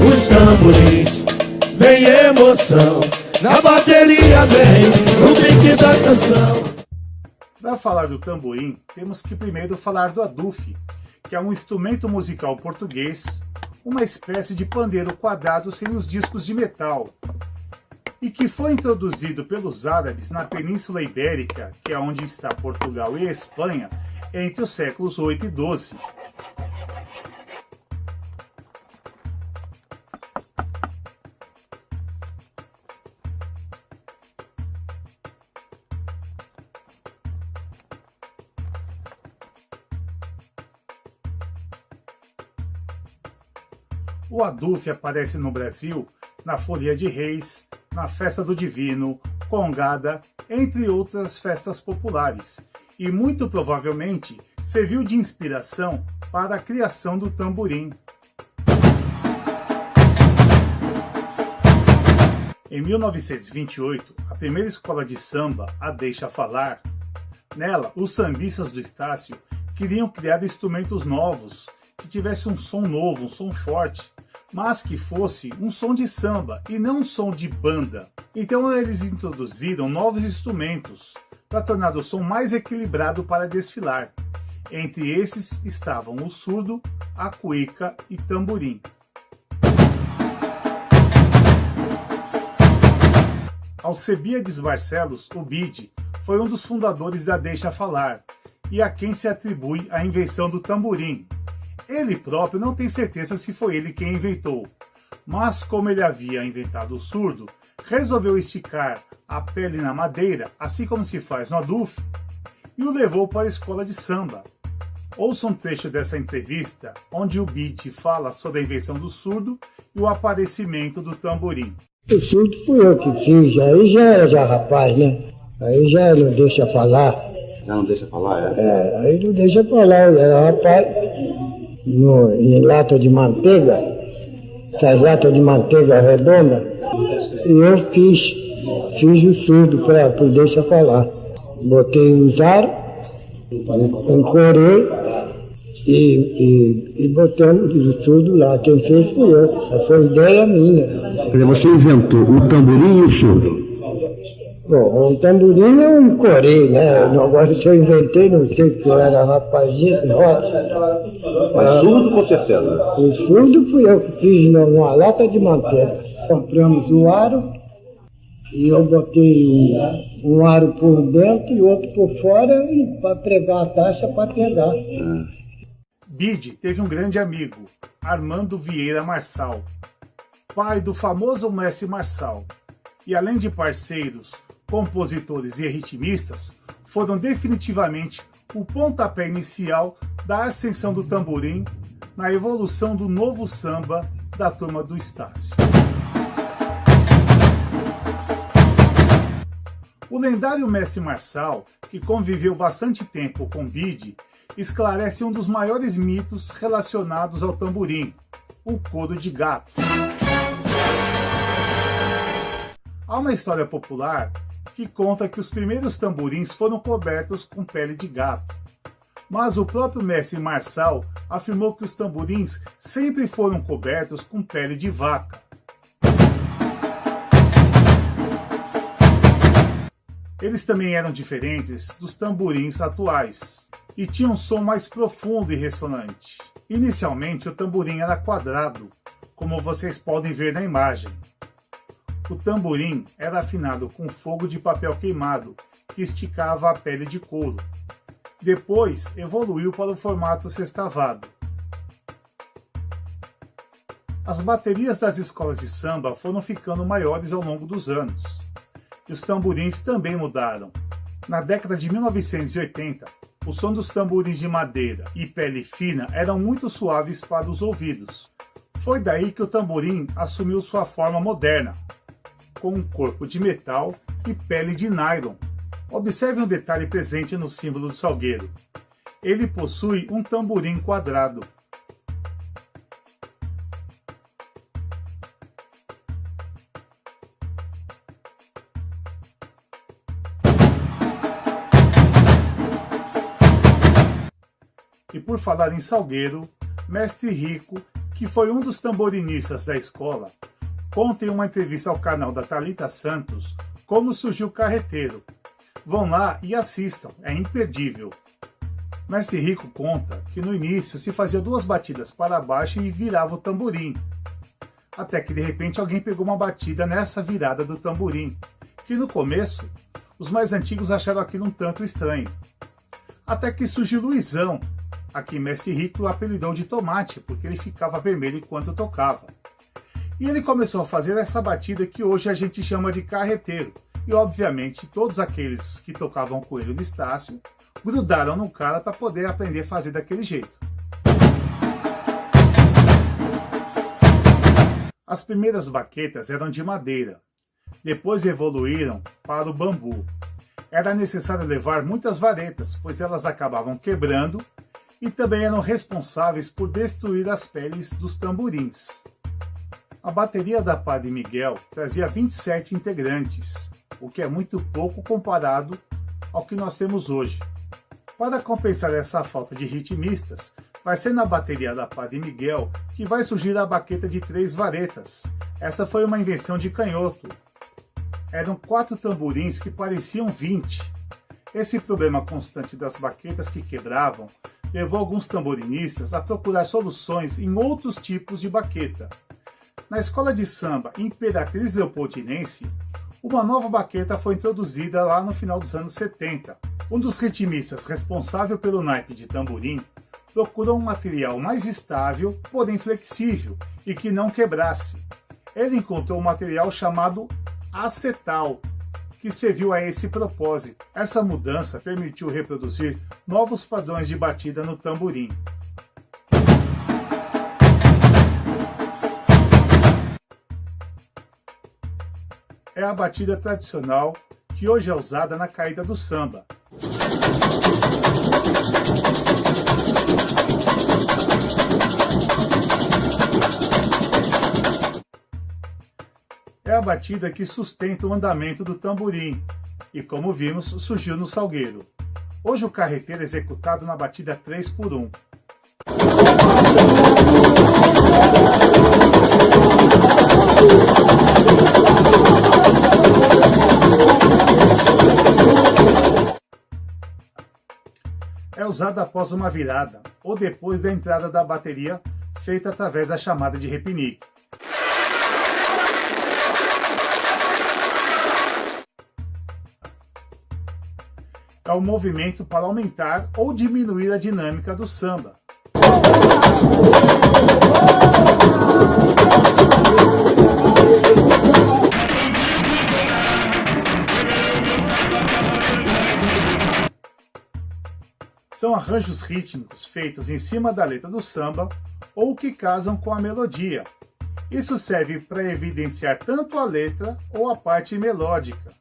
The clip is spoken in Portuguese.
os tamborins, vem emoção, na bateria vem o pique da canção. Para falar do tamborim, temos que primeiro falar do adufre, que é um instrumento musical português, uma espécie de pandeiro quadrado sem os discos de metal, e que foi introduzido pelos árabes na Península Ibérica, que é onde está Portugal e Espanha, entre os séculos 8 e 12. O adufre aparece no Brasil na Folia de Reis, na Festa do Divino, Congada, entre outras festas populares, e muito provavelmente serviu de inspiração para a criação do tamborim. Em 1928, a primeira escola de samba, a Deixa Falar, nela os sambistas do Estácio queriam criar instrumentos novos, que tivesse um som novo, um som forte, mas que fosse um som de samba e não um som de banda. Então eles introduziram novos instrumentos para tornar o som mais equilibrado para desfilar. Entre esses estavam o surdo, a cuíca e tamborim. Alcebiades Barcelos, o Bide, foi um dos fundadores da Deixa Falar e a quem se atribui a invenção do tamborim. Ele próprio não tem certeza se foi ele quem inventou, mas como ele havia inventado o surdo, resolveu esticar a pele na madeira, assim como se faz no adufre, e o levou para a escola de samba. Ouça um trecho dessa entrevista, onde o Bide fala sobre a invenção do surdo e o aparecimento do tamborim. O surdo fui eu que fiz, aí já era rapaz, né? Aí já não deixa falar. Já não deixa falar, aí não deixa falar, eu era rapaz. Em lata de manteiga, essas latas de manteiga redonda, e eu fiz o surdo para deixa falar. Botei os aros, encorei e botamos o surdo lá. Quem fez fui eu, foi ideia minha. Você inventou o tamborim e o surdo? Bom, o tamborim eu encorei, né? Agora se eu inventei, não sei, que eu era rapazinho, nossa. Mas surdo com certeza. O surdo fui eu que fiz numa lata de manteiga. Compramos o aro e eu botei um aro por dentro e outro por fora para pregar a taxa para pegar. Bide teve um grande amigo, Armando Vieira Marçal, pai do famoso Mestre Marçal, e além de parceiros, compositores e ritmistas, foram definitivamente o pontapé inicial da ascensão do tamborim na evolução do novo samba da turma do Estácio. O lendário Mestre Marçal, que conviveu bastante tempo com Bide, esclarece um dos maiores mitos relacionados ao tamborim, o couro de gato. Há uma história popular que conta que os primeiros tamborins foram cobertos com pele de gato. Mas o próprio Mestre Marçal afirmou que os tamborins sempre foram cobertos com pele de vaca. Eles também eram diferentes dos tamborins atuais e tinham um som mais profundo e ressonante. Inicialmente o tamborim era quadrado, como vocês podem ver na imagem. O tamborim era afinado com fogo de papel queimado, que esticava a pele de couro. Depois evoluiu para o formato sextavado. As baterias das escolas de samba foram ficando maiores ao longo dos anos. E os tamborins também mudaram. Na década de 1980, o som dos tamborins de madeira e pele fina eram muito suaves para os ouvidos. Foi daí que o tamborim assumiu sua forma moderna, com um corpo de metal e pele de nylon. Observe um detalhe presente no símbolo do salgueiro. Ele possui um tamborim quadrado. E por falar em salgueiro, Mestre Rico, que que foi um dos tamborinistas da escola, conta em uma entrevista ao canal da Thalita Santos como surgiu o carreteiro. Vão lá e assistam, é imperdível. Mestre Rico conta que no início se fazia 2 batidas para baixo e virava o tamborim. Até que de repente alguém pegou uma batida nessa virada do tamborim, que no começo os mais antigos acharam aquilo um tanto estranho. Até que surgiu Luizão, a quem Mestre Rico apelidou de Tomate, porque ele ficava vermelho enquanto tocava. E ele começou a fazer essa batida que hoje a gente chama de carreteiro. E obviamente todos aqueles que tocavam com ele do Estácio grudaram no cara para poder aprender a fazer daquele jeito. As primeiras baquetas eram de madeira, depois evoluíram para o bambu. Era necessário levar muitas varetas, pois elas acabavam quebrando e também eram responsáveis por destruir as peles dos tamborins. A bateria da Padre Miguel trazia 27 integrantes, o que é muito pouco comparado ao que nós temos hoje. Para compensar essa falta de ritmistas, vai ser na bateria da Padre Miguel que vai surgir a baqueta de 3 varetas. Essa foi uma invenção de Canhoto. Eram 4 tamborins que pareciam 20. Esse problema constante das baquetas que quebravam levou alguns tamborinistas a procurar soluções em outros tipos de baqueta. Na escola de samba Imperatriz Leopoldinense, uma nova baqueta foi introduzida lá no final dos anos 70. Um dos ritmistas responsável pelo naipe de tamborim procurou um material mais estável, porém flexível e que não quebrasse. Ele encontrou um material chamado acetal, que serviu a esse propósito. Essa mudança permitiu reproduzir novos padrões de batida no tamborim. É a batida tradicional que hoje é usada na caída do samba. É a batida que sustenta o andamento do tamborim e, como vimos, surgiu no salgueiro. Hoje o carreteiro é executado na batida 3x1. É usada após uma virada ou depois da entrada da bateria, feita através da chamada de repinique. É um movimento para aumentar ou diminuir a dinâmica do samba. São arranjos rítmicos feitos em cima da letra do samba ou que casam com a melodia. Isso serve para evidenciar tanto a letra ou a parte melódica.